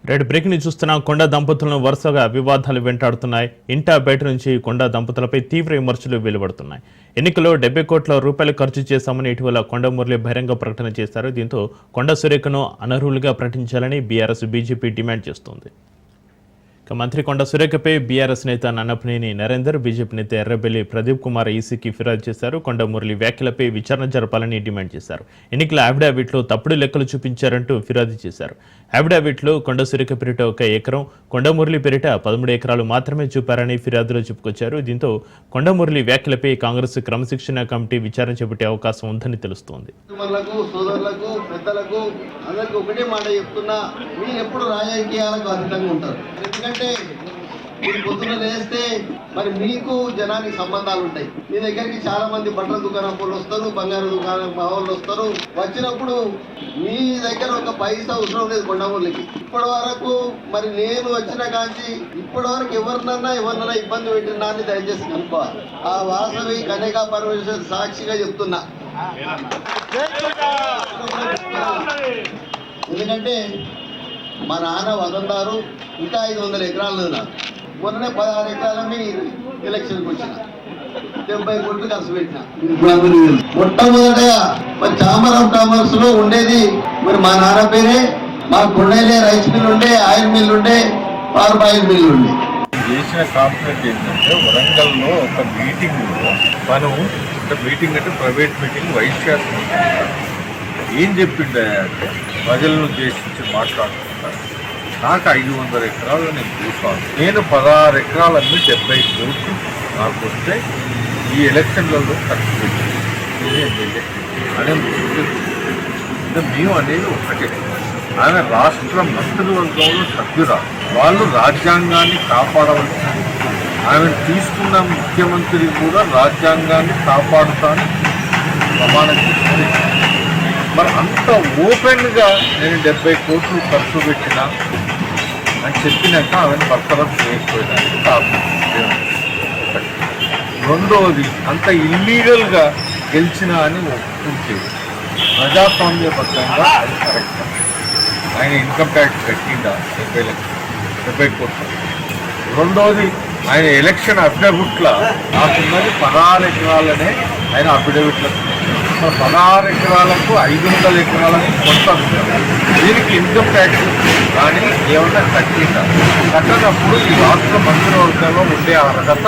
Red break ని చూస్తున్న కొండ దంపతులను వరుసగా వివాదాలు వెంటాడుతున్నాయి. ఇంటా బయట నుంచి కొండ దంపతులపై తీవ్ర విమర్శలు వెలువడుతున్నాయి. ఎన్నికల్లో 70 కోట్ల రూపాయలు ఖర్చు చేశామని ఇటీవల కొండ మురళి బహిరంగ ప్రకటన చేశారు. దీంతో కొండ సురేఖను అనర్హులుగా ప్రకటించాలని బీఆర్ఎస్ బీజేపీ డిమాండ్ చేస్తోంది. మంత్రి కొండ సురేఖపై బీఆర్ఎస్ నేత నన్నపనేని నరేందర్, బీజేపీ నేత ఎర్రబెల్లి ప్రదీప్ కుమార్ ఈసీకి ఫిర్యాదు చేశారు. కొండ మురళి వ్యాఖ్యలపై విచారణ జరపాలని డిమాండ్ చేశారు. ఎన్నికల అఫిడవిట్లో తప్పుడు లెక్కలు చూపించారంటూ ఫిర్యాదు చేశారు. అఫిడవిట్లో కొండ సురేఖ పేరిట 1 ఎకరం, కొండ మురళి పేరిట 13 ఎకరాలు మాత్రమే చూపారని ఫిర్యాదులో చెప్పుకొచ్చారు. దీంతో కొండ మురళి వ్యాఖ్యలపై కాంగ్రెస్ క్రమశిక్షణ కమిటీ విచారణ చేపట్టే అవకాశం ఉందని తెలుస్తోంది. ఎందుకంటే మీరు పొద్దున లేస్తే మరి మీకు జనానికి సంబంధాలు ఉంటాయి. మీ దగ్గరికి చాలా మంది బట్టల దుకాణం వాళ్ళు వస్తారు, బంగారు దుకాణం వాళ్ళు వస్తారు. వచ్చినప్పుడు మీ దగ్గర ఒక పైసా అవసరం లేదు కొండమూలికి. ఇప్పటి వరకు మరి నేను వచ్చిన కాంచి ఇప్పటి వరకు ఎవరినన్నా ఇబ్బంది పెట్టినా అని దయచేసి కనుక్కోవాలి. ఆ వాసవి కన్యకా పరమేశ్వర సాక్షిగా చెప్తున్నా. ఎందుకంటే మా నాన్న వదందారు, ఇంకా 500 ఎకరాలు నాకు. మొన్ననే 16 ఎకరాలని ఎలక్షన్కి వచ్చిన 70 కోట్లు ఖర్చు పెట్టిన. మొట్టమొదటగా మరి చాంబర్ ఆఫ్ కామర్స్ లో ఉండేది మరి మా నాన్న పేరే. మా కొండలే రైస్ మిల్ ఉండే, ఆయిల్ మిల్ ఉండే, పార్ప్ ఆయిల్ మిల్ ఉండే. చేసిన కాంప్లైంట్ ఏంటంటే వరంగల్లో ఒక మీటింగ్లో మనం మీటింగ్ అంటే ప్రైవేట్ మీటింగ్ వైస్ ఛాన్సలర్ ఏం చెప్పిండే అంటే ప్రజలను ఉద్దేశించి మాట్లాడుతుంటారు. నాకు 500 ఎకరాలు నేను చూసాను. నేను 16 ఎకరాలన్నీ 70 కోట్లు నాకు వస్తే ఈ ఎలక్షన్లలో ఖర్చు పెట్టింది అనే మేము అనేది ఒకటే. ఆమె రాష్ట్ర మంత్రివర్గంలో సభ్యురాలు. వాళ్ళు రాజ్యాంగాన్ని కాపాడవలసిన, ఆమెను తీసుకున్న ముఖ్యమంత్రి కూడా రాజ్యాంగాన్ని కాపాడుతాను ప్రమాణం చేస్తుంది. మరి అంత ఓపెన్గా నేను 70 కోట్లు ఖర్చు పెట్టినా అని చెప్పినాక ఆమెను బర్తరఫ్ చేయకపోయడానికి కారణం. రెండవది, అంత ఇల్లీగల్గా గెలిచినా అని ఒప్పుకుంటే ప్రజాస్వామ్యబద్ధంగా అది కరెక్ట్. ఆయన ఇన్కమ్ ట్యాక్స్ కట్టిందా 70 కోట్లు. రెండవది, ఆయన ఎలక్షన్ అఫిడవిట్లో నాకున్నది 16 ఎకరాలనే ఆయన అఫిడవిట్లో 16 ఎకరాలకు 500 ఎకరాలకు కొంటారు. దీనికి ఇన్కమ్ ట్యాక్స్ కానీ ఏమన్నా కట్టిందా? కట్టనప్పుడు ఈ రాష్ట్ర మంత్రివర్గంలో ఉండే అర్హత